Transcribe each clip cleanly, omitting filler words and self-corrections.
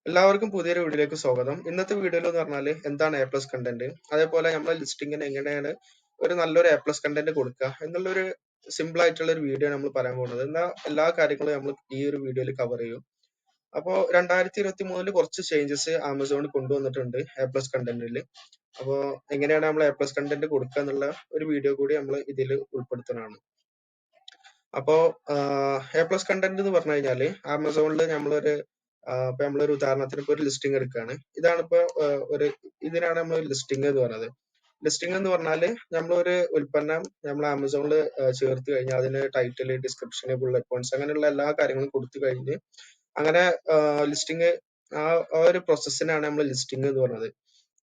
എല്ലാവർക്കും പുതിയൊരു വീഡിയോയിലേക്ക് സ്വാഗതം. ഇന്നത്തെ വീഡിയോയിൽ എന്ന് പറഞ്ഞാൽ എന്താണ് എ പ്ലസ് കണ്ടന്റ്, അതേപോലെ നമ്മുടെ ലിസ്റ്റിങ്ങിന് എങ്ങനെയാണ് ഒരു നല്ലൊരു എ പ്ലസ് കണ്ടന്റ് കൊടുക്കുക എന്നുള്ളൊരു സിമ്പിൾ ആയിട്ടുള്ള ഒരു വീഡിയോ നമ്മൾ പറയാൻ പോകുന്നത്. എന്നാൽ എല്ലാ കാര്യങ്ങളും നമ്മൾ ഈ ഒരു വീഡിയോയിൽ കവർ ചെയ്യും. അപ്പോൾ 2023 കുറച്ച് ചേഞ്ചസ് ആമസോൺ കൊണ്ടുവന്നിട്ടുണ്ട് എ പ്ലസ് കണ്ടന്റിൽ. അപ്പോൾ എങ്ങനെയാണ് നമ്മൾ എ പ്ലസ് കണ്ടന്റ് കൊടുക്കുക എന്നുള്ള ഒരു വീഡിയോ കൂടി നമ്മൾ ഇതിൽ ഉൾപ്പെടുത്തുന്നതാണ്. അപ്പോൾ എ പ്ലസ് കണ്ടന്റ് എന്ന് പറഞ്ഞു കഴിഞ്ഞാൽ ആമസോണിൽ നമ്മളൊരു ഉദാഹരണത്തിന് ഇപ്പൊ ഒരു ലിസ്റ്റിംഗ് എടുക്കുകയാണ്. ഇതാണിപ്പോ ഇതിനാണ് നമ്മൾ ലിസ്റ്റിംഗ് എന്ന് പറയുന്നത്. ലിസ്റ്റിംഗ് എന്ന് പറഞ്ഞാല് നമ്മളൊരു ഉൽപ്പന്നം നമ്മൾ ആമസോണിൽ ചേർത്ത് കഴിഞ്ഞാൽ അതിന് ടൈറ്റിൽ, ഡിസ്ക്രിപ്ഷന്, ബുള്ളറ്റ് പോയിന്റ്സ് അങ്ങനെയുള്ള എല്ലാ കാര്യങ്ങളും കൊടുത്തു കഴിഞ്ഞ് അങ്ങനെ ലിസ്റ്റിംഗ് ആ ഒരു പ്രോസസ്സിനാണ് നമ്മൾ ലിസ്റ്റിംഗ് എന്ന് പറയുന്നത്.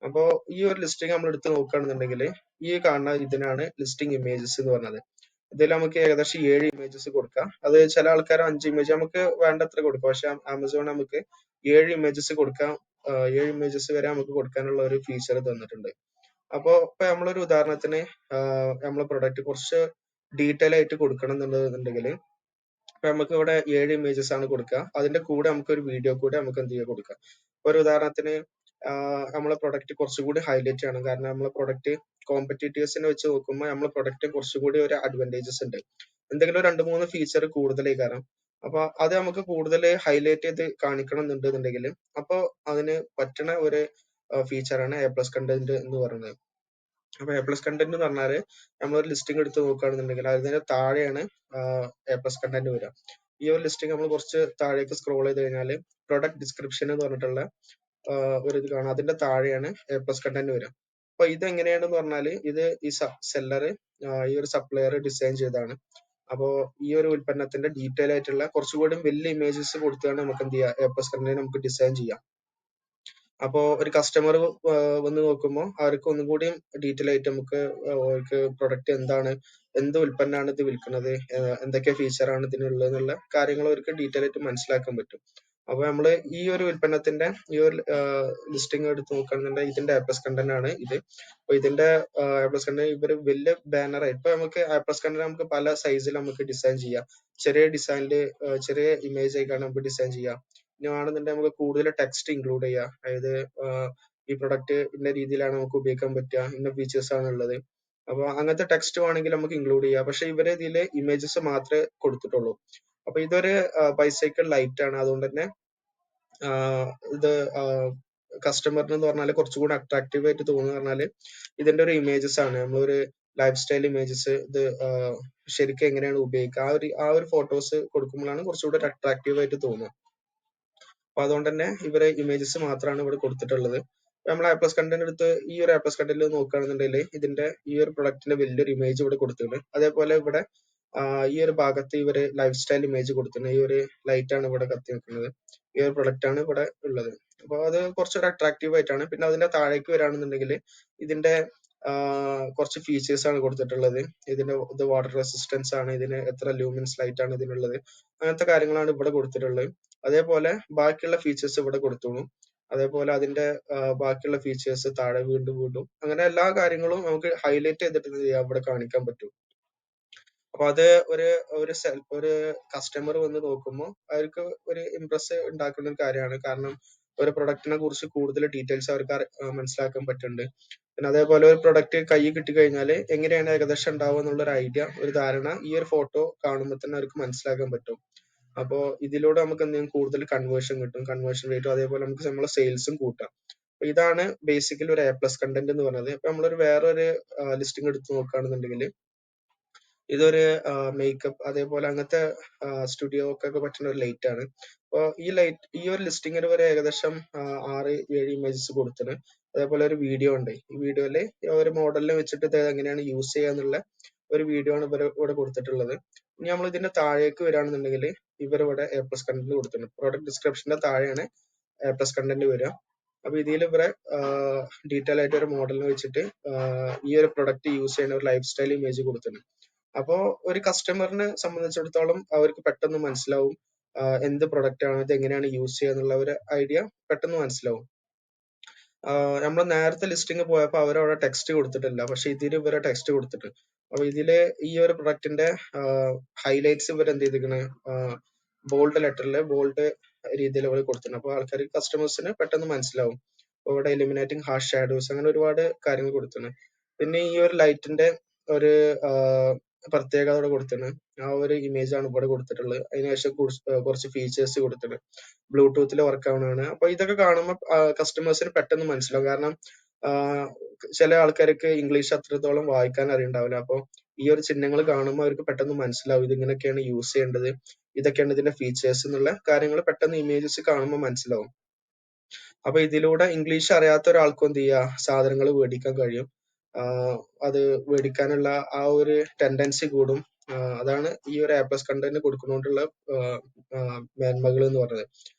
അപ്പോൾ ഈ ഒരു ലിസ്റ്റിംഗ് നമ്മൾ എടുത്ത് നോക്കുകയാണെന്നുണ്ടെങ്കിൽ ഈ കാണുന്ന ഇതിനാണ് ലിസ്റ്റിംഗ് ഇമേജസ് എന്ന് പറയുന്നത്. ഇതിൽ നമുക്ക് ഏകദേശം 7 ഇമേജസ് കൊടുക്കാം. അത് ചില ആൾക്കാർ 5 ഇമേജ് നമുക്ക് വേണ്ടത്ര കൊടുക്കാം. പക്ഷെ ആമസോൺ നമുക്ക് 7 ഇമേജസ് കൊടുക്കാം. 7 ഇമേജസ് വരെ നമുക്ക് കൊടുക്കാനുള്ള ഒരു ഫീച്ചർ തന്നിട്ടുണ്ട്. അപ്പോ ഇപ്പൊ നമ്മളൊരു ഉദാഹരണത്തിന് നമ്മളെ പ്രൊഡക്റ്റ് കുറച്ച് ഡീറ്റെയിൽ ആയിട്ട് കൊടുക്കണം എന്നുണ്ടെങ്കിൽ ഇപ്പൊ നമുക്ക് ഇവിടെ 7 ഇമേജസ് ആണ് കൊടുക്കുക. അതിന്റെ കൂടെ നമുക്ക് ഒരു വീഡിയോ കൂടെ നമുക്ക് എന്ത് ചെയ്യാൻ കൊടുക്കാം. ഒരു ഉദാഹരണത്തിന് നമ്മളെ പ്രൊഡക്റ്റ് കുറച്ചുകൂടി ഹൈലൈറ്റ് ചെയ്യണം. കാരണം നമ്മളെ പ്രൊഡക്റ്റ് കോമ്പറ്റീറ്റേഴ്സിനെ വെച്ച് നോക്കുമ്പോൾ നമ്മളെ പ്രൊഡക്റ്റ് കുറച്ചുകൂടി ഒരു അഡ്വാൻറ്റേജസ് ഉണ്ട്. എന്തെങ്കിലും 2-3 ഫീച്ചർ കൂടുതലായി കാരണം അപ്പൊ അത് നമുക്ക് കൂടുതൽ ഹൈലൈറ്റ് ചെയ്ത് കാണിക്കണം എന്നുണ്ടെന്നുണ്ടെങ്കിൽ അപ്പൊ അതിന് പറ്റണ ഒരു ഫീച്ചറാണ് എ പ്ലസ് കണ്ടന്റ് എന്ന് പറയുന്നത്. അപ്പൊ എ പ്ലസ് കണ്ടന്റ് എന്ന് പറഞ്ഞാല് നമ്മളൊരു ലിസ്റ്റിംഗ് എടുത്ത് നോക്കുകയാണെന്നുണ്ടെങ്കിൽ അതിന്റെ താഴെയാണ് എ പ്ലസ് കണ്ടന്റ് വരിക. ഈ ഒരു ലിസ്റ്റിംഗ് നമ്മൾ കുറച്ച് താഴേക്ക് സ്ക്രോൾ ചെയ്ത് കഴിഞ്ഞാൽ പ്രൊഡക്റ്റ് ഡിസ്ക്രിപ്ഷൻ എന്ന് പറഞ്ഞിട്ടുള്ള ഒരു ഇത് കാണാം. അതിന്റെ താഴെയാണ് എ പ്ലസ് കണ്ടന്റ് വരിക. അപ്പൊ ഇത് എങ്ങനെയാണെന്ന് പറഞ്ഞാല് ഇത് ഈ സെല്ലർ ഈ ഒരു സപ്ലയർ ഡിസൈൻ ചെയ്താണ്. അപ്പോ ഈ ഒരു ഉൽപ്പന്നത്തിന്റെ ഡീറ്റെയിൽ ആയിട്ടുള്ള കുറച്ചുകൂടി വലിയ ഇമേജസ് കൊടുത്താണ് നമുക്ക് എന്ത് ചെയ്യാം, എ പ്ലസ് കണ്ടന്റ് നമുക്ക് ഡിസൈൻ ചെയ്യാം. അപ്പോ ഒരു കസ്റ്റമർ വന്ന് നോക്കുമ്പോൾ അവർക്ക് ഒന്നും കൂടി ഡീറ്റെയിൽ ആയിട്ട് നമുക്ക് അവർക്ക് പ്രൊഡക്റ്റ് എന്താണ്, എന്ത് ഉൽപ്പന്നമാണ് ഇത് വിൽക്കുന്നത്, എന്തൊക്കെ ഫീച്ചറാണ് ഇതിനുള്ളത് എന്നുള്ള കാര്യങ്ങൾ അവർക്ക് ഡീറ്റെയിൽ ആയിട്ട് മനസ്സിലാക്കാൻ പറ്റും. അപ്പൊ നമ്മള് ഈ ഒരു ഉൽപ്പന്നത്തിന്റെ ഈ ഒരു ലിസ്റ്റിംഗ് എടുത്ത് നോക്കുകയാണെന്നുണ്ടെങ്കിൽ ഇതിന്റെ എ പ്ലസ് കണ്ടന്റ് ആണ് ഇത്. അപ്പൊ ഇതിന്റെ എ പ്ലസ് കണ്ടന്റ് ഇവര് വലിയ ബാനർ ആയിട്ട് ഇപ്പൊ നമുക്ക് എ പ്ലസ് കണ്ടന്റ് നമുക്ക് പല സൈസിൽ നമുക്ക് ഡിസൈൻ ചെയ്യാം. ചെറിയ ഡിസൈനില് ചെറിയ ഇമേജ് ആയിക്കാണ് നമുക്ക് ഡിസൈൻ ചെയ്യാം. ഇനി വേണമെന്നുണ്ടെങ്കിൽ നമുക്ക് കൂടുതൽ ടെക്സ്റ്റ് ഇൻക്ലൂഡ് ചെയ്യാം. അതായത് ഈ പ്രൊഡക്റ്റ് ഇന്ന രീതിയിലാണ് നമുക്ക് ഉപയോഗിക്കാൻ പറ്റുക, ഇന്ന ഫീച്ചേഴ്സ് ആണ് ഉള്ളത്. അപ്പൊ അങ്ങനത്തെ ടെക്സ്റ്റ് വേണമെങ്കിൽ നമുക്ക് ഇൻക്ലൂഡ് ചെയ്യാം. പക്ഷെ ഇവര് ഇതില് ഇമേജസ് മാത്രമേ കൊടുത്തിട്ടുള്ളൂ. അപ്പൊ ഇതൊരു ബൈസൈക്കിൾ ലൈറ്റ് ആണ്. അതുകൊണ്ട് തന്നെ ഇത് കസ്റ്റമറിന് എന്ന് പറഞ്ഞാൽ കുറച്ചുകൂടി അട്രാക്റ്റീവ് ആയിട്ട് തോന്നുന്നു പറഞ്ഞാല് ഇതിന്റെ ഒരു ഇമേജസ് ആണ്. നമ്മളൊരു ലൈഫ് സ്റ്റൈൽ ഇമേജസ് ഇത് ശരിക്കും എങ്ങനെയാണ് ഉപയോഗിക്കുക ആ ഒരു ഫോട്ടോസ് കൊടുക്കുമ്പോഴാണ് കുറച്ചുകൂടി അട്രാക്റ്റീവ് ആയിട്ട് തോന്നുക. അപ്പൊ അതുകൊണ്ട് തന്നെ ഇവരെ ഇമേജസ് മാത്രമാണ് ഇവിടെ കൊടുത്തിട്ടുള്ളത്. നമ്മൾ എ പ്ലസ് കണ്ടന്റ് എടുത്ത് ഈ ഒരു എ പ്ലസ് കണ്ടന്റ് നോക്കുകയാണെന്നുണ്ടെങ്കിൽ ഇതിന്റെ ഈ ഒരു പ്രൊഡക്റ്റിന്റെ വലിയൊരു ഇമേജ് ഇവിടെ കൊടുത്തിട്ടുണ്ട്. അതേപോലെ ഇവിടെ ഈ ഒരു ഭാഗത്ത് ഇവര് ലൈഫ് സ്റ്റൈൽ ഇമേജ് കൊടുത്തിട്ടുണ്ട്. ഈ ഒരു ലൈറ്റ് ആണ് ഇവിടെ കത്തി നിൽക്കുന്നത്. ഈ ഒരു പ്രൊഡക്റ്റ് ആണ് ഇവിടെ ഉള്ളത്. അപ്പൊ അത് കുറച്ചൊരു അട്രാക്റ്റീവ് ആയിട്ടാണ്. പിന്നെ അതിന്റെ താഴേക്ക് വരാണെന്നുണ്ടെങ്കിൽ ഇതിന്റെ കുറച്ച് ഫീച്ചേഴ്സ് ആണ് കൊടുത്തിട്ടുള്ളത്. ഇതിന്റെ ഇത് വാട്ടർ റെസിസ്റ്റൻസ് ആണ്, ഇതിന് എത്ര ലൂമിൻസ് ലൈറ്റ് ആണ് ഇതിനുള്ളത്, അങ്ങനത്തെ കാര്യങ്ങളാണ് ഇവിടെ കൊടുത്തിട്ടുള്ളത്. അതേപോലെ ബാക്കിയുള്ള ഫീച്ചേഴ്സ് ഇവിടെ കൊടുത്തോളൂ. അതേപോലെ അതിന്റെ ബാക്കിയുള്ള ഫീച്ചേഴ്സ് താഴെ വീണ്ടും അങ്ങനെ എല്ലാ കാര്യങ്ങളും നമുക്ക് ഹൈലൈറ്റ് ചെയ്തിട്ട് ഇവിടെ കാണിക്കാൻ പറ്റും. അപ്പൊ അത് ഒരു കസ്റ്റമർ വന്ന് നോക്കുമ്പോൾ അവർക്ക് ഒരു ഇംപ്രസ് ഉണ്ടാക്കുന്ന ഒരു കാര്യമാണ്. കാരണം ഒരു പ്രൊഡക്റ്റിനെ കുറിച്ച് കൂടുതൽ ഡീറ്റെയിൽസ് അവർക്ക് മനസ്സിലാക്കാൻ പറ്റുന്നുണ്ട്. പിന്നെ അതേപോലെ ഒരു പ്രൊഡക്റ്റ് കൈ കിട്ടി കഴിഞ്ഞാൽ എങ്ങനെയാണ് ഏകദേശം ഉണ്ടാവുക എന്നുള്ള ഒരു ഐഡിയ, ഒരു ധാരണ ഈ ഒരു ഫോട്ടോ കാണുമ്പോൾ തന്നെ അവർക്ക് മനസ്സിലാക്കാൻ പറ്റും. അപ്പോ ഇതിലൂടെ നമുക്ക് എന്തെങ്കിലും കൂടുതൽ കൺവേർഷൻ കിട്ടും, കൺവേർഷൻ റേറ്റും, അതേപോലെ നമുക്ക് നമ്മളെ സെയിൽസും കൂട്ടാം. അപ്പൊ ഇതാണ് ബേസിക്കലി ഒരു എ പ്ലസ് കണ്ടന്റ് എന്ന് പറയുന്നത്. അപ്പൊ നമ്മളൊരു വേറൊരു ലിസ്റ്റിംഗ് എടുത്ത് നോക്കുകയാണെന്നുണ്ടെങ്കിൽ ഇതൊരു മേക്കപ്പ് അതേപോലെ അങ്ങനത്തെ സ്റ്റുഡിയോക്കൊക്കെ പറ്റുന്ന ഒരു ലൈറ്റ് ആണ്. അപ്പോൾ ഈ ഒരു ലിസ്റ്റിംഗിന് വരെ ഏകദേശം 6-7 ഇമേജസ് കൊടുത്തിട്ടുണ്ട്. അതേപോലെ ഒരു വീഡിയോ ഉണ്ട്. ഈ വീഡിയോയില് ഒരു മോഡലിനെ വെച്ചിട്ട് ഇത് എങ്ങനെയാണ് യൂസ് ചെയ്യാന്നുള്ള ഒരു വീഡിയോ ആണ് ഇവിടെ കൊടുത്തിട്ടുള്ളത്. ഇനി നമ്മൾ ഇതിന്റെ താഴേക്ക് വരികയാണെന്നുണ്ടെങ്കിൽ ഇവരിവിടെ എ പ്ലസ് കണ്ടന്റ് കൊടുത്തിട്ടുണ്ട്. പ്രോഡക്റ്റ് ഡിസ്ക്രിപ്ഷന്റെ താഴെയാണ് എ പ്ലസ് കണ്ടന്റ് വരിക. അപ്പൊ ഇതിൽ ഇവരെ ഡീറ്റെയിൽ ആയിട്ട് ഒരു മോഡലിനെ വെച്ചിട്ട് ഈ ഒരു പ്രൊഡക്റ്റ് യൂസ് ചെയ്യുന്ന ഒരു ലൈഫ് സ്റ്റൈൽ ഇമേജ് കൊടുത്തിട്ടുണ്ട്. അപ്പോ ഒരു കസ്റ്റമറിനെ സംബന്ധിച്ചിടത്തോളം അവർക്ക് പെട്ടെന്ന് മനസ്സിലാവും എന്ത് പ്രൊഡക്റ്റ് ആണ്, ഇത് എങ്ങനെയാണ് യൂസ് ചെയ്യുക എന്നുള്ള ഒരു ഐഡിയ പെട്ടെന്ന് മനസ്സിലാവും. നമ്മൾ നേരത്തെ ലിസ്റ്റിംഗ് പോയപ്പോൾ അവരവിടെ ടെക്സ്റ്റ് കൊടുത്തിട്ടില്ല, പക്ഷെ ഇതിൽ ഇവരെ ടെക്സ്റ്റ് കൊടുത്തിട്ടുണ്ട്. അപ്പൊ ഇതില് ഈ ഒരു പ്രൊഡക്റ്റിന്റെ ഹൈലൈറ്റ്സ് ഇവർ എന്ത് ചെയ്തിരിക്കണ്, ബോൾഡ് ലെറ്ററിൽ ബോൾഡ് രീതിയിൽ ഇവിടെ കൊടുത്തിട്ടുണ്ട്. അപ്പോൾ ആൾക്കാർ കസ്റ്റമേഴ്സിന് പെട്ടെന്ന് മനസ്സിലാവും. അപ്പോൾ ഇവിടെ എലിമിനേറ്റിംഗ് ഹാഷ് ഷാഡോസ് അങ്ങനെ ഒരുപാട് കാര്യങ്ങൾ കൊടുത്തിട്ടുണ്ട്. പിന്നെ ഈ ഒരു ലൈറ്റിന്റെ ഒരു പ്രത്യേകത ഇവിടെ കൊടുത്തിട്ടുണ്ട്. ആ ഒരു ഇമേജ് ആണ് ഇവിടെ കൊടുത്തിട്ടുള്ളത്. അതിനുശേഷം കുറച്ച് ഫീച്ചേഴ്സ് കൊടുത്തിട്ടുണ്ട്. ബ്ലൂടൂത്തിൽ വർക്ക് ആവുന്നതാണ്. അപ്പൊ ഇതൊക്കെ കാണുമ്പോൾ കസ്റ്റമേഴ്സിന് പെട്ടെന്ന് മനസ്സിലാവും. കാരണം ചില ആൾക്കാർക്ക് ഇംഗ്ലീഷ് അത്രത്തോളം വായിക്കാൻ അറിയുണ്ടാവില്ല. അപ്പൊ ഈ ഒരു ചിഹ്നങ്ങൾ കാണുമ്പോൾ അവർക്ക് പെട്ടെന്ന് മനസ്സിലാവും ഇത് ഇങ്ങനെയൊക്കെയാണ് യൂസ് ചെയ്യേണ്ടത്, ഇതൊക്കെയാണ് ഇതിന്റെ ഫീച്ചേഴ്സ് എന്നുള്ള കാര്യങ്ങൾ പെട്ടെന്ന് ഇമേജസ് കാണുമ്പോൾ മനസ്സിലാവും. അപ്പൊ ഇതിലൂടെ ഇംഗ്ലീഷ് അറിയാത്ത ഒരാൾക്കും എന്ത് ചെയ്യാ സാധനങ്ങൾ മേടിക്കാൻ കഴിയും. അത് മേടിക്കാനുള്ള ആ ഒരു ടെൻഡൻസി കൂടും. അതാണ് ഈ ഒരു A+ കണ്ടന്റ് കൊടുക്കുന്നതുകൊണ്ടുള്ള മേന്മകൾ എന്ന് പറയുന്നത്.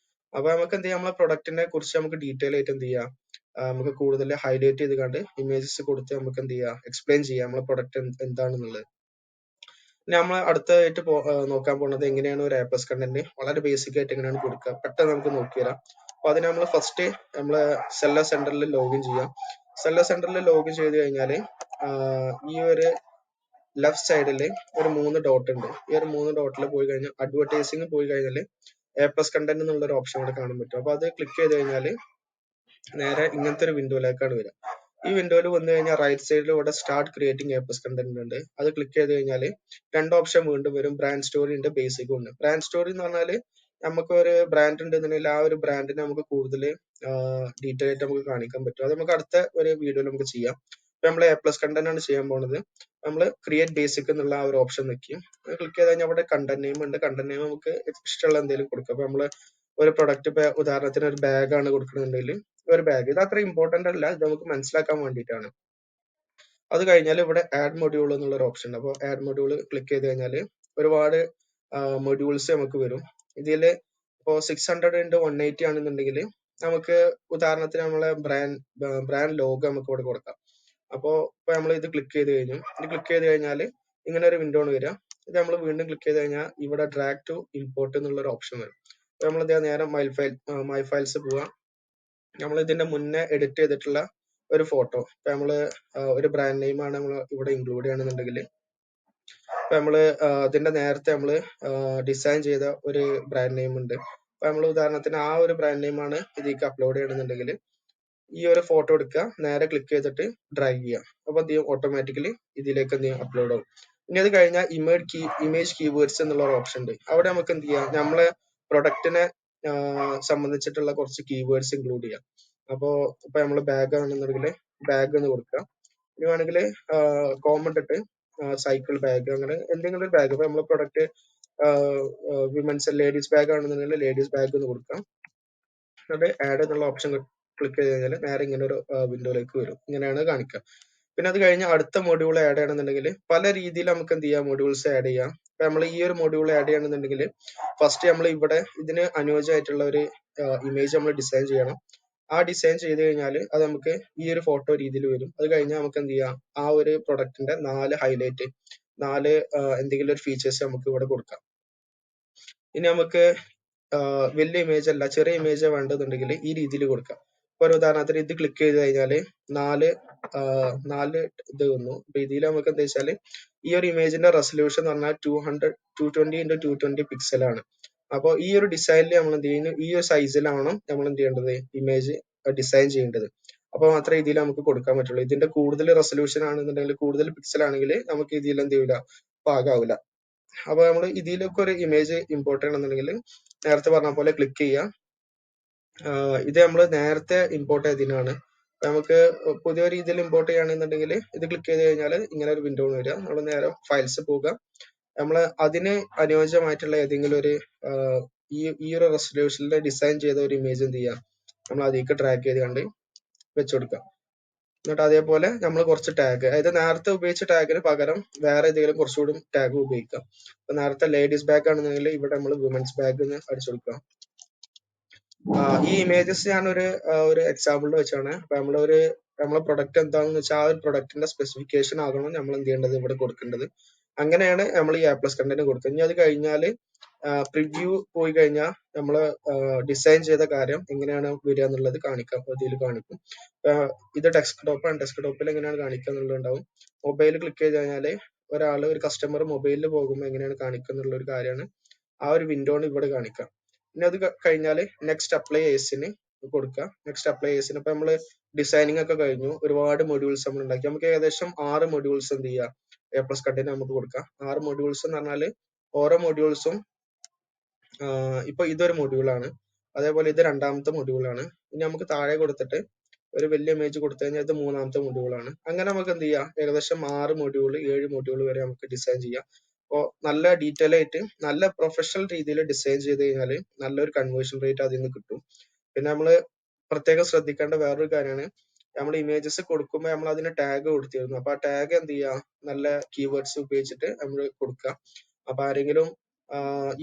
അപ്പൊ നമുക്ക് എന്ത് ചെയ്യാം, നമ്മളെ പ്രൊഡക്റ്റിനെ കുറിച്ച് നമുക്ക് ഡീറ്റെയിൽ ആയിട്ട് എന്ത് ചെയ്യാം, നമുക്ക് കൂടുതൽ ഹൈലൈറ്റ് ചെയ്ത് കണ്ട് ഇമേജസ് കൊടുത്ത് നമുക്ക് എന്ത് ചെയ്യാം, എക്സ്പ്ലെയിൻ ചെയ്യാം നമ്മളെ പ്രൊഡക്റ്റ് എന്താണെന്നുള്ളത്. ഇനി നമ്മൾ അടുത്തതായിട്ട് നോക്കാൻ പോകുന്നത് എങ്ങനെയാണ് ഒരു A+ കണ്ടന്റ് വളരെ ബേസിക് ആയിട്ട് എങ്ങനെയാണ് കൊടുക്കുക, പെട്ടെന്ന് നമുക്ക് നോക്കിത്തരാം. അപ്പൊ അതിന് നമ്മൾ ഫസ്റ്റ് നമ്മളെ സെല്ലർ സെന്ററിൽ ലോഗിൻ ചെയ്യാം. സെല്ലർ സെന്ററിൽ ലോഗിൻ ചെയ്ത് കഴിഞ്ഞാൽ ഈ ഒരു ലെഫ്റ്റ് സൈഡിൽ ഒരു 3 ഡോട്ട് ഉണ്ട്. ഈ ഒരു 3 ഡോട്ടിൽ പോയി കഴിഞ്ഞാൽ അഡ്വർടൈസിംഗ് പോയി കഴിഞ്ഞാൽ A+ കണ്ടന്റ് എന്നുള്ള ഒരു ഓപ്ഷൻ ഇവിടെ കാണാൻ പറ്റും. അപ്പൊ അത് ക്ലിക്ക് ചെയ്ത് കഴിഞ്ഞാൽ നേരെ ഇങ്ങനത്തെ ഒരു വിൻഡോയിലേക്കാണ് വരിക. ഈ വിൻഡോയിൽ വന്നു കഴിഞ്ഞാൽ റൈറ്റ് സൈഡിൽ ഇവിടെ സ്റ്റാർട്ട് ക്രിയേറ്റിംഗ് A+ കണ്ടന്റ് ഉണ്ട്. അത് ക്ലിക്ക് ചെയ്ത് കഴിഞ്ഞാൽ 2 ഓപ്ഷൻ വീണ്ടും വരും. ബ്രാൻഡ് സ്റ്റോറി ഉണ്ട്, ബേസിക് ഉണ്ട്. ബ്രാൻഡ് സ്റ്റോറി എന്ന് പറഞ്ഞാൽ നമുക്ക് ഒരു ബ്രാൻഡ് ഉണ്ടെന്നുണ്ടെങ്കിൽ ആ ഒരു ബ്രാൻഡിനെ നമുക്ക് കൂടുതൽ ഡീറ്റെയിൽ ആയിട്ട് നമുക്ക് കാണിക്കാൻ പറ്റും. അത് നമുക്ക് അടുത്ത ഒരു വീഡിയോയിൽ നമുക്ക് ചെയ്യാം. ഇപ്പൊ നമ്മൾ A+ കണ്ടന്റ് ആണ് ചെയ്യാൻ പോകുന്നത്. നമ്മൾ ക്രിയേറ്റ് ബേസിക് എന്നുള്ള ആ ഒരു ഓപ്ഷൻ നിൽക്കും. ക്ലിക്ക് ചെയ്ത് കഴിഞ്ഞാൽ അവിടെ കണ്ടന്റ് നെയിം ഉണ്ട്. കണ്ടന്റ് നെയിം നമുക്ക് ഇഷ്ടമുള്ള എന്തെങ്കിലും കൊടുക്കാം. അപ്പൊ നമ്മൾ ഒരു പ്രൊഡക്റ്റ് ഇപ്പൊ ഉദാഹരണത്തിന് ഒരു ബാഗ് ആണ് കൊടുക്കണമെന്നുണ്ടെങ്കിൽ ഒരു ബാഗ്, ഇത് അത്ര ഇമ്പോർട്ടന്റ് അല്ല, ഇത് നമുക്ക് മനസ്സിലാക്കാൻ വേണ്ടിയിട്ടാണ്. അത് കഴിഞ്ഞാൽ ഇവിടെ ആഡ് മൊഡ്യൂൾ എന്നുള്ള ഒരു ഓപ്ഷൻ ഉണ്ട്. അപ്പോൾ ആഡ് മൊഡ്യൂൾ ക്ലിക്ക് ചെയ്ത് കഴിഞ്ഞാൽ ഒരുപാട് മൊഡ്യൂൾസ് നമുക്ക് വരും. ഇതിൽ ഇപ്പോൾ 600 × 180 ആണെന്നുണ്ടെങ്കിൽ നമുക്ക് ഉദാഹരണത്തിന് നമ്മളെ ബ്രാൻഡ് ലോഗോ നമുക്ക് ഇവിടെ കൊടുക്കാം. അപ്പോൾ ഇപ്പൊ നമ്മൾ ഇത് ക്ലിക്ക് ചെയ്ത് കഴിഞ്ഞു. ഇത് ക്ലിക്ക് ചെയ്ത് കഴിഞ്ഞാൽ ഇങ്ങനെ ഒരു വിൻഡോ ആണ് വരിക. ഇത് നമ്മൾ വീണ്ടും ക്ലിക്ക് ചെയ്ത് കഴിഞ്ഞാൽ ഇവിടെ ഡ്രാഗ് ടു ഇമ്പോർട്ട് എന്നുള്ള ഒരു ഓപ്ഷൻ വരും. അപ്പൊ നമ്മൾ ഇതേ നേരം മൈ ഫയൽസ് പോവാം. നമ്മൾ ഇതിന്റെ മുന്നേ എഡിറ്റ് ചെയ്തിട്ടുള്ള ഒരു ഫോട്ടോ, ഇപ്പൊ നമ്മള് ഒരു ബ്രാൻഡ് നെയിം ആണ് നമ്മൾ ഇവിടെ ഇൻക്ലൂഡ് ചെയ്യണമെന്നുണ്ടെങ്കിൽ ഇപ്പൊ നമ്മള് ഇതിന്റെ നേരത്തെ നമ്മള് ഡിസൈൻ ചെയ്ത ഒരു ബ്രാൻഡ് നെയിം ഉണ്ട്. അപ്പൊ നമ്മൾ ഉദാഹരണത്തിന് ആ ഒരു ബ്രാൻഡ് നെയിം ആണ് ഇതിലേക്ക് അപ്ലോഡ് ചെയ്യണമെന്നുണ്ടെങ്കിൽ ഈ ഒരു ഫോട്ടോ എടുക്കുക, നേരെ ക്ലിക്ക് ചെയ്തിട്ട് ഡ്രാഗ് ചെയ്യുക. അപ്പൊ എന്ത് ചെയ്യും, ഓട്ടോമാറ്റിക്കലി ഇതിലേക്ക് എന്ത് ചെയ്യും, അപ്ലോഡ് ആവും. ഇനി അത് കഴിഞ്ഞാൽ ഇമേജ് കീവേഡ്സ് എന്നുള്ള ഒരു ഓപ്ഷൻ ഉണ്ട്. അവിടെ നമുക്ക് എന്ത് ചെയ്യാം, നമ്മളെ പ്രൊഡക്റ്റിനെ സംബന്ധിച്ചിട്ടുള്ള കുറച്ച് കീവേഡ്സ് ഇൻക്ലൂഡ് ചെയ്യാം. അപ്പോ ഇപ്പൊ നമ്മൾ ബാഗ് ആണെന്നുണ്ടെങ്കിൽ ബാഗ് എന്ന് കൊടുക്കുക. ഇനി വേണമെങ്കിൽ കോമൺ ഇട്ട് സൈക്കിൾ ബാഗ്, അങ്ങനെ എന്തെങ്കിലും ഒരു ബാഗ്. ഇപ്പൊ നമ്മളെ പ്രൊഡക്റ്റ് വിമൻസ് ലേഡീസ് ബാഗ് ആണെന്നുണ്ടെങ്കിൽ ലേഡീസ് ബാഗ് എന്ന് കൊടുക്കാം. അത് ആഡ് എന്നുള്ള ഓപ്ഷൻ ക്ലിക്ക് ചെയ്ത് കഴിഞ്ഞാൽ നേരെ ഇങ്ങനെ ഒരു വിൻഡോയിലേക്ക് വരും. ഇങ്ങനെയാണ് കാണിക്കുക. പിന്നെ അത് കഴിഞ്ഞ് അടുത്ത മൊഡ്യൂൾ ആഡ് ചെയ്യണമെന്നുണ്ടെങ്കിൽ പല രീതിയിൽ നമുക്ക് എന്ത് ചെയ്യാം, മൊഡ്യൂൾസ് ആഡ് ചെയ്യാം. ഇപ്പൊ നമ്മൾ ഈ ഒരു മൊഡ്യൂൾ ആഡ് ചെയ്യണമെന്നുണ്ടെങ്കിൽ ഫസ്റ്റ് നമ്മൾ ഇവിടെ ഇതിന് അനുയോജ്യമായിട്ടുള്ള ഒരു ഇമേജ് നമ്മൾ ഡിസൈൻ ചെയ്യണം. ആ ഡിസൈൻ ചെയ്ത് കഴിഞ്ഞാൽ അത് നമുക്ക് ഈ ഒരു ഫോട്ടോ രീതിയിൽ വരും. അത് കഴിഞ്ഞാൽ നമുക്ക് എന്ത് ചെയ്യാം, ആ ഒരു പ്രൊഡക്റ്റിന്റെ 4 ഹൈലൈറ്റ്, 4 എന്തെങ്കിലും ഒരു ഫീച്ചേഴ്സ് നമുക്ക് ഇവിടെ കൊടുക്കാം. ഇനി നമുക്ക് വലിയ ഇമേജ് അല്ല, ചെറിയ ഇമേജ് വേണ്ടതുണ്ടെങ്കിൽ ഈ രീതിയിൽ കൊടുക്കാം. ഇപ്പൊ ഒരു ഉദാഹരണത്തിന് ഇത് ക്ലിക്ക് ചെയ്ത് കഴിഞ്ഞാൽ 4 ഇത് വന്നു. അപ്പൊ ഇതിൽ നമുക്ക് എന്താ വെച്ചാല് ഈ ഒരു ഇമേജിന്റെ റെസൊല്യൂഷൻ എന്ന് പറഞ്ഞാൽ 220 × 220 പിക്സൽ ആണ്. അപ്പൊ ഈ ഒരു ഡിസൈനിൽ നമ്മൾ എന്ത് ചെയ്യുന്നു, ഈ ഒരു സൈസിലാണ് നമ്മൾ എന്ത് ചെയ്യേണ്ടത്, ഇമേജ് ഡിസൈൻ ചെയ്യേണ്ടത്. അപ്പൊ മാത്രമേ ഇതിൽ നമുക്ക് കൊടുക്കാൻ പറ്റുള്ളൂ. ഇതിന്റെ കൂടുതൽ റെസൊല്യൂഷൻ ആണെന്നുണ്ടെങ്കിൽ, കൂടുതൽ പിക്സൽ ആണെങ്കിൽ നമുക്ക് ഇതിൽ എന്ത് ചെയ്യില്ല, പാകാവില്ല. അപ്പൊ നമ്മൾ ഇതിലൊക്കെ ഒരു ഇമേജ് ഇമ്പോർട്ട് ചെയ്യണമെന്നുണ്ടെങ്കിൽ നേരത്തെ പറഞ്ഞ പോലെ ക്ലിക്ക് ചെയ്യുക. ഇത് നമ്മൾ നേരത്തെ ഇമ്പോർട്ട് ചെയ്തതിനാണ്. നമുക്ക് പുതിയ രീതിയിൽ ഇമ്പോർട്ട് ചെയ്യുകയാണെന്നുണ്ടെങ്കിൽ ഇത് ക്ലിക്ക് ചെയ്ത് കഴിഞ്ഞാൽ ഇങ്ങനെ ഒരു വിൻഡോ വരിക. നമ്മൾ നേരെ ഫയൽസ് പോവുക. നമ്മൾ അതിന് അനുയോജ്യമായിട്ടുള്ള ഏതെങ്കിലും ഒരു ഈ ഒരു റെസൊല്യൂഷനിൽ ഡിസൈൻ ചെയ്ത ഒരു ഇമേജ് എന്ത് ചെയ്യുക, നമ്മൾ അതിലേക്ക് ഡ്രാഗ് ചെയ്ത് കണ്ട് വെച്ചു കൊടുക്കാം. എന്നിട്ട് അതേപോലെ നമ്മൾ കുറച്ച് ടാഗ്, അതായത് നേരത്തെ ഉപയോഗിച്ച ടാഗിന് പകരം വേറെ ഏതെങ്കിലും കുറച്ചുകൂടി ടാഗ് ഉപയോഗിക്കാം. ഇപ്പൊ നേരത്തെ ലേഡീസ് ബാഗ് ആണെന്നുണ്ടെങ്കിൽ ഇവിടെ നമ്മൾ വുമൻസ് ബാഗ് എന്ന് അടിച്ചു കൊടുക്കാം. ഈ ഇമേജസ് ഞാൻ ഒരു എക്സാമ്പിളിൽ വെച്ചാണ്. അപ്പൊ നമ്മളെ പ്രൊഡക്റ്റ് എന്താണെന്ന് വെച്ചാൽ ആ ഒരു പ്രൊഡക്റ്റിന്റെ സ്പെസിഫിക്കേഷൻ ആകണം നമ്മൾ എന്ത് ചെയ്യേണ്ടത്, ഇവിടെ കൊടുക്കേണ്ടത്. അങ്ങനെയാണ് നമ്മൾ ഈ A+ കണ്ടന്റ് കൊടുക്കുന്നത്. ഇനി അത് കഴിഞ്ഞാൽ പ്രിവ്യൂ പോയി കഴിഞ്ഞാൽ നമ്മൾ ഡിസൈൻ ചെയ്ത കാര്യം എങ്ങനെയാണ് വരിക എന്നുള്ളത് കാണിക്കാം. ഇതിൽ കാണിക്കും. ഇത് ഡെസ്ക്ടോപ്പാണ്, ഡെസ്ക്ടോപ്പിൽ എങ്ങനെയാണ് കാണിക്കുക എന്നുള്ളത് ഉണ്ടാവും. മൊബൈൽ ക്ലിക്ക് ചെയ്ത് കഴിഞ്ഞാൽ ഒരു കസ്റ്റമർ മൊബൈലിൽ പോകുമ്പോൾ എങ്ങനെയാണ് കാണിക്കുക എന്നുള്ള ഒരു കാര്യമാണ് ആ ഒരു വിൻഡോയിൽ ഇവിടെ കാണിക്കാം. ഇനി അത് കഴിഞ്ഞാൽ നെക്സ്റ്റ് അപ്ലൈ ഏസിന് കൊടുക്കുക. നെക്സ്റ്റ് അപ്ലൈ ഏസിന് ഇപ്പൊ നമ്മള് ഡിസൈനിങ് ഒക്കെ കഴിഞ്ഞു, ഒരുപാട് മൊഡ്യൂൾസ് നമ്മൾ ഉണ്ടാക്കി. നമുക്ക് ഏകദേശം 6 മൊഡ്യൂൾസ് എന്ത് ചെയ്യാം, A+ കണ്ടന്റ് നമുക്ക് കൊടുക്കാം. 6 മൊഡ്യൂൾസ് എന്ന് പറഞ്ഞാൽ ഓരോ മൊഡ്യൂൾസും ഇപ്പൊ ഇതൊരു മൊഡ്യൂളാണ്, അതേപോലെ ഇത് രണ്ടാമത്തെ മൊഡ്യൂളാണ്. ഇനി നമുക്ക് താഴെ കൊടുത്തിട്ട് ഒരു വലിയ ഇമേജ് കൊടുത്തു കഴിഞ്ഞാൽ ഇത് മൂന്നാമത്തെ മൊഡ്യൂളാണ്. അങ്ങനെ നമുക്ക് എന്ത് ചെയ്യാം, ഏകദേശം 6 മൊഡ്യൂൾ 7 മൊഡ്യൂൾ വരെ നമുക്ക് ഡിസൈൻ ചെയ്യാം. അപ്പോൾ നല്ല ഡീറ്റെയിൽ ആയിട്ട് നല്ല പ്രൊഫഷണൽ രീതിയിൽ ഡിസൈൻ ചെയ്ത് കഴിഞ്ഞാൽ നല്ലൊരു കൺവേർഷൻ റേറ്റ് അതിൽ നിന്ന് കിട്ടും. പിന്നെ നമ്മൾ പ്രത്യേകം ശ്രദ്ധിക്കേണ്ട വേറൊരു കാര്യമാണ്, നമ്മൾ ഇമേജസ് കൊടുക്കുമ്പോൾ നമ്മൾ അതിന് ടാഗ് കൊടുത്തിരുന്നു. അപ്പൊ ആ ടാഗ് എന്ത് ചെയ്യുക, നല്ല കീവേഡ്സ് ഉപയോഗിച്ചിട്ട് നമ്മൾ കൊടുക്കുക. അപ്പൊ ആരെങ്കിലും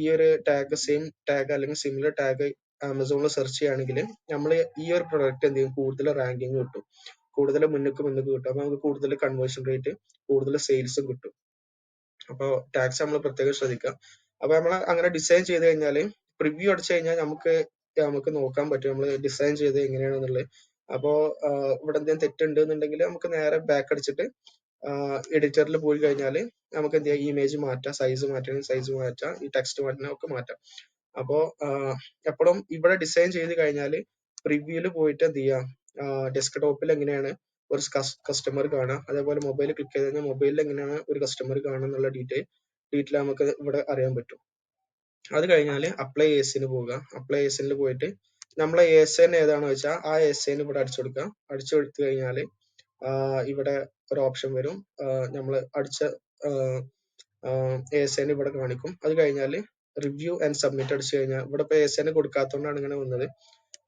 ഈ ഒരു ടാഗ്, സെയിം ടാഗ് അല്ലെങ്കിൽ സിമിലർ ടാഗ് ആമസോണിൽ സെർച്ച് ചെയ്യുകയാണെങ്കിൽ നമ്മൾ ഈ ഒരു പ്രൊഡക്റ്റ് എന്ത് ചെയ്യും, കൂടുതൽ റാങ്കിങ് കിട്ടും, കൂടുതൽ മുന്നിക്ക് കിട്ടും. അപ്പൊ നമുക്ക് കൂടുതൽ കൺവേർഷൻ റേറ്റ്, കൂടുതൽ സെയിൽസും കിട്ടും. അപ്പോൾ ടാക്സ് നമ്മൾ പ്രത്യേകം ശ്രദ്ധിക്കുക. അപ്പൊ നമ്മൾ അങ്ങനെ ഡിസൈൻ ചെയ്ത് കഴിഞ്ഞാൽ പ്രിവ്യൂ അടിച്ചു കഴിഞ്ഞാൽ നമുക്ക് നോക്കാൻ പറ്റും നമ്മൾ ഡിസൈൻ ചെയ്ത് എങ്ങനെയാണെന്നുള്ളത്. അപ്പോൾ ഇവിടെ എന്തെങ്കിലും തെറ്റുണ്ട് എന്നുണ്ടെങ്കിൽ നമുക്ക് നേരെ ബാക്ക് അടിച്ചിട്ട് എഡിറ്ററിൽ പോയി കഴിഞ്ഞാൽ നമുക്ക് എന്ത് ചെയ്യാം, ഇമേജ് മാറ്റാം, സൈസ് മാറ്റണം സൈസ് മാറ്റാം, ഈ ടെക്സ്റ്റ് മാറ്റണം ഒക്കെ മാറ്റാം. അപ്പോൾ എപ്പോഴും ഇവിടെ ഡിസൈൻ ചെയ്ത് കഴിഞ്ഞാൽ പ്രിവ്യൂവിൽ പോയിട്ട് എന്ത് ചെയ്യാം, ഡെസ്ക്ടോപ്പിൽ എങ്ങനെയാണ് ഒരു കസ്റ്റമർ കാണാം, അതേപോലെ മൊബൈൽ ക്ലിക്ക് ചെയ്ത് കഴിഞ്ഞാൽ മൊബൈലിൽ എങ്ങനെയാണ് ഒരു കസ്റ്റമർ കാണുക എന്നുള്ള ഡീറ്റെയിൽ നമുക്ക് ഇവിടെ അറിയാൻ പറ്റും. അത് കഴിഞ്ഞാൽ അപ്ലൈ ഏസിന് പോവുക. അപ്ലൈ ഏസിനിൽ പോയിട്ട് നമ്മളെ ഏസൻ ഏതാണെന്ന് വെച്ചാൽ ആ ഏസൻ ഇവിടെ അടിച്ചു കൊടുക്കുക. അടിച്ചു കൊടുത്തു കഴിഞ്ഞാൽ ഇവിടെ ഒരു ഓപ്ഷൻ വരും, നമ്മൾ അടിച്ച ഏസൻ ഇവിടെ കാണിക്കും. അത് കഴിഞ്ഞാൽ റിവ്യൂ ആൻഡ് സബ്മിറ്റ് അടിച്ചു കഴിഞ്ഞാൽ, ഇവിടെ ഇപ്പൊ ഏസന് കൊടുക്കാത്തതുകൊണ്ടാണ് ഇങ്ങനെ വന്നത്.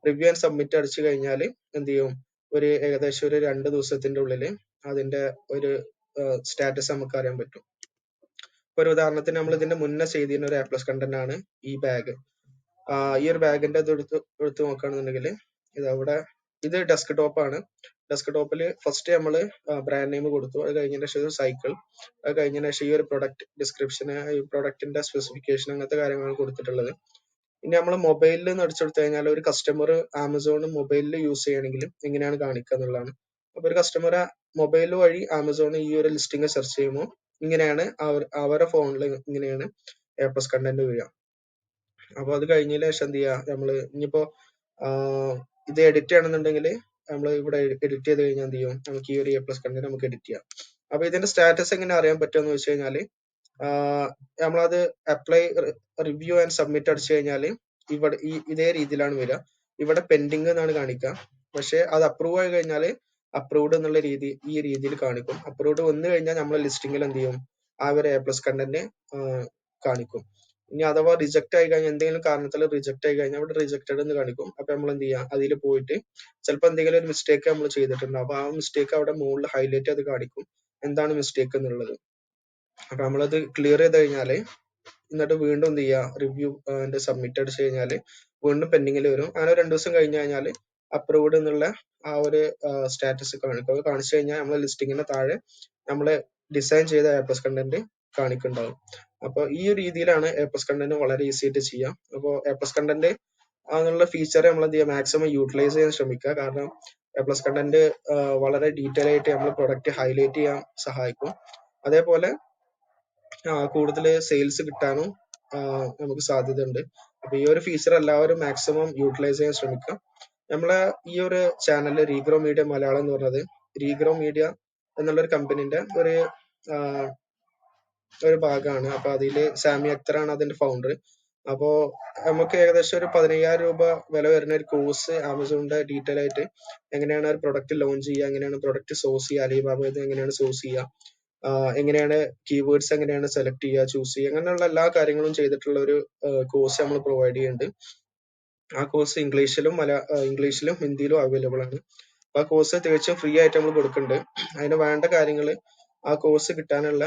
റിവ്യൂ ആൻഡ് സബ്മിറ്റ് അടിച്ചു കഴിഞ്ഞാൽ എന്ത് ചെയ്യും, ഒരു ഏകദേശം ഒരു 2 ദിവസത്തിന്റെ ഉള്ളിൽ അതിന്റെ ഒരു സ്റ്റാറ്റസ് നമുക്ക് അറിയാൻ പറ്റും. ഒരു ഉദാഹരണത്തിന് നമ്മൾ ഇതിന്റെ മുന്നേ ചെയ്തിരുന്ന ഒരു A+ കണ്ടന്റ് ആണ് ഈ ബാഗ്. ഈ ഒരു ബാഗിന്റെ ഇത് എടുത്ത് നോക്കുകയാണെന്നുണ്ടെങ്കിൽ ഇതവിടെ ഇത് ഡെസ്ക്ടോപ്പ് ആണ്. ഡെസ്ക്ടോപ്പിൽ ഫസ്റ്റ് നമ്മൾ ബ്രാൻഡ് നെയിം കൊടുത്തു. അത് കഴിഞ്ഞതിന് ശേഷം ഒരു സൈക്കിൾ, അത് കഴിഞ്ഞതിന് ശേഷം ഈ ഒരു പ്രൊഡക്റ്റ് ഡിസ്ക്രിപ്ഷന്, ഈ പ്രൊഡക്റ്റിന്റെ സ്പെസിഫിക്കേഷൻ, അങ്ങനത്തെ കാര്യങ്ങളാണ് കൊടുത്തിട്ടുള്ളത്. ഇനി നമ്മൾ മൊബൈലിൽ നിന്ന് അടിച്ചു കൊടുത്തു കഴിഞ്ഞാൽ ഒരു കസ്റ്റമർ ആമസോൺ മൊബൈലിൽ യൂസ് ചെയ്യണമെങ്കിൽ എങ്ങനെയാണ് കാണിക്കുക എന്നുള്ളതാണ്. അപ്പൊ ഒരു കസ്റ്റമർ മൊബൈൽ വഴി ആമസോൺ ഈ ഒരു ലിസ്റ്റിംഗ് സെർച്ച് ചെയ്യുമ്പോൾ ഇങ്ങനെയാണ് അവരുടെ ഫോണിൽ ഇങ്ങനെയാണ് A+ കണ്ടന്റ് വരിക. അപ്പൊ അത് കഴിഞ്ഞതിന് ശേഷം എന്ത് ചെയ്യുക, നമ്മള് ഇനിയിപ്പോ ഇത് എഡിറ്റ് ചെയ്യണമെന്നുണ്ടെങ്കിൽ നമ്മൾ ഇവിടെ എഡിറ്റ് ചെയ്ത് കഴിഞ്ഞാൽ എന്ത് ചെയ്യും, നമുക്ക് ഈ ഒരു A+ കണ്ടന്റ് നമുക്ക് എഡിറ്റ് ചെയ്യാം. അപ്പൊ ഇതിന്റെ സ്റ്റാറ്റസ് എങ്ങനെ അറിയാൻ പറ്റുമെന്ന് വെച്ച് കഴിഞ്ഞാല് നമ്മളത് അപ്ലൈ റിവ്യൂ ആൻഡ് സബ്മിറ്റ് അടിച്ചു കഴിഞ്ഞാൽ ഇവിടെ ഇതേ രീതിയിലാണ് വരിക. ഇവിടെ പെൻഡിങ് എന്നാണ് കാണിക്കുക, പക്ഷെ അത് അപ്രൂവ് ആയി കഴിഞ്ഞാൽ അപ്രൂവ്ഡ് എന്നുള്ള ഈ രീതിയിൽ കാണിക്കും. അപ്രൂവ്ഡ് വന്നു കഴിഞ്ഞാൽ നമ്മളെ ലിസ്റ്റിംഗിൽ എന്ത് ചെയ്യും, ആ ഒരു A+ കണ്ടന്റ് കാണിക്കും. ഇനി അഥവാ റിജക്ട് ആയി കഴിഞ്ഞാൽ, എന്തെങ്കിലും കാരണത്തിൽ റിജക്ട് ആയി കഴിഞ്ഞാൽ അവിടെ റിജക്റ്റഡ് എന്ന് കാണിക്കും. അപ്പൊ നമ്മൾ എന്ത് ചെയ്യാം, അതിൽ പോയിട്ട് ചിലപ്പോൾ എന്തെങ്കിലും ഒരു മിസ്റ്റേക്ക് നമ്മൾ ചെയ്തിട്ടുണ്ട്, അപ്പൊ ആ മിസ്റ്റേക്ക് അവിടെ മുകളിൽ ഹൈലൈറ്റ് ചെയ്ത് കാണിക്കും എന്താണ് മിസ്റ്റേക്ക് എന്നുള്ളത്. അപ്പൊ നമ്മളത് ക്ലിയർ ചെയ്ത് കഴിഞ്ഞാല് എന്നിട്ട് വീണ്ടും എന്ത് ചെയ്യുക, റിവ്യൂ സബ്മിറ്റ് അടിച്ചു കഴിഞ്ഞാൽ വീണ്ടും പെൻഡിങ്ങിൽ വരും. അങ്ങനെ 2 ദിവസം കഴിഞ്ഞ് കഴിഞ്ഞാൽ അപ്രൂവ്ഡ് എന്നുള്ള ആ ഒരു സ്റ്റാറ്റസ് കാണിക്കും. അത് കാണിച്ചു കഴിഞ്ഞാൽ നമ്മളെ ലിസ്റ്റിങ്ങിന് താഴെ നമ്മള് ഡിസൈൻ ചെയ്ത A+ കണ്ടന്റ് കാണിക്കുന്നുണ്ടാവും. അപ്പോൾ ഈ ഒരു രീതിയിലാണ് A+ കണ്ടന്റ് വളരെ ഈസി ആയിട്ട് ചെയ്യാം. അപ്പോൾ A+ കണ്ടന്റ് എന്നുള്ള ഫീച്ചർ നമ്മൾ എന്ത് ചെയ്യുക, മാക്സിമം യൂട്ടിലൈസ് ചെയ്യാൻ ശ്രമിക്കുക. കാരണം A+ കണ്ടന്റ് വളരെ ഡീറ്റെയിൽ ആയിട്ട് നമ്മൾ പ്രൊഡക്റ്റ് ഹൈലൈറ്റ് ചെയ്യാൻ സഹായിക്കും. അതേപോലെ കൂടുതൽ സെയിൽസ് കിട്ടാനും നമുക്ക് സാധ്യതയുണ്ട്. അപ്പൊ ഈ ഒരു ഫീച്ചർ എല്ലാവരും മാക്സിമം യൂട്ടിലൈസ് ചെയ്യാൻ ശ്രമിക്കുക. നമ്മളെ ഈ ഒരു ചാനൽ റീഗ്രോ മീഡിയ മലയാളം എന്ന് പറഞ്ഞത് റീഗ്രോ മീഡിയ എന്നുള്ള ഒരു കമ്പനിന്റെ ഒരു ഭാഗമാണ്. അപ്പൊ അതില് സാമി അക്തറാണ് അതിന്റെ ഫൗണ്ടർ. അപ്പോ നമുക്ക് ഏകദേശം ഒരു 15,000 രൂപ വില വരുന്ന ഒരു കോഴ്സ് ആമസോണിന്റെ ഡീറ്റെയിൽ ആയിട്ട് എങ്ങനെയാണ് ഒരു പ്രൊഡക്റ്റ് ലോഞ്ച് ചെയ്യുക, എങ്ങനെയാണ് പ്രൊഡക്റ്റ് സോഴ്സ് ചെയ്യുക, അലിബാബ എങ്ങനെയാണ് സോഴ്സ് ചെയ്യുക, എങ്ങനെയാണ് കീവേഡ്സ് എങ്ങനെയാണ് സെലക്ട് ചെയ്യുക, ചൂസ് ചെയ്യുക, അങ്ങനെയുള്ള എല്ലാ കാര്യങ്ങളും ചെയ്തിട്ടുള്ള ഒരു കോഴ്സ് നമ്മൾ പ്രൊവൈഡ് ചെയ്യുന്നുണ്ട്. ആ കോഴ്സ് ഇംഗ്ലീഷിലും ഹിന്ദിയിലും അവൈലബിൾ ആണ്. അപ്പൊ ആ കോഴ്സ് തികച്ചും ഫ്രീ ആയിട്ട് നമ്മൾ കൊടുക്കുന്നുണ്ട്. അതിന് വേണ്ട കാര്യങ്ങൾ, ആ കോഴ്സ് കിട്ടാനുള്ള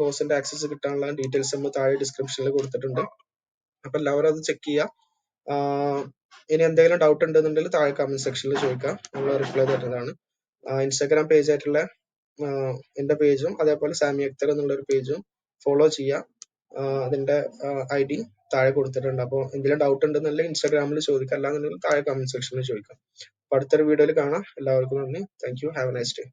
കോഴ്സിന്റെ ആക്സസ് കിട്ടാനുള്ള ഡീറ്റെയിൽസ് നമ്മൾ താഴെ ഡിസ്ക്രിപ്ഷനിൽ കൊടുത്തിട്ടുണ്ട്. അപ്പൊ എല്ലാവരും അത് ചെക്ക് ചെയ്യുക. ഇനി എന്തെങ്കിലും ഡൗട്ട് ഉണ്ടെന്നുണ്ടെങ്കിൽ താഴെ കമന്റ് സെക്ഷനിൽ ചോദിക്കാം, നമ്മൾ റിപ്ലൈ തരുന്നതാണ്. ഇൻസ്റ്റാഗ്രാം പേജ് ആയിട്ടുള്ള എന്റെ പേജും അതേപോലെ സാമി അക്തർ എന്നുള്ള ഒരു പേജും ഫോളോ ചെയ്യാം. അതിന്റെ ID താഴെ കൊടുത്തിട്ടുണ്ട്. അപ്പോൾ എന്തെങ്കിലും ഡൗട്ട് ഉണ്ടെന്നുണ്ടെങ്കിൽ ഇൻസ്റ്റാഗ്രാമിൽ ചോദിക്കാം, അല്ലാന്നുണ്ടെങ്കിൽ താഴെ കമന്റ് സെക്ഷനിൽ ചോദിക്കാം. അപ്പൊ അടുത്തൊരു വീഡിയോയിൽ കാണാം. എല്ലാവർക്കും നന്ദി. Thank you. Have A nice day.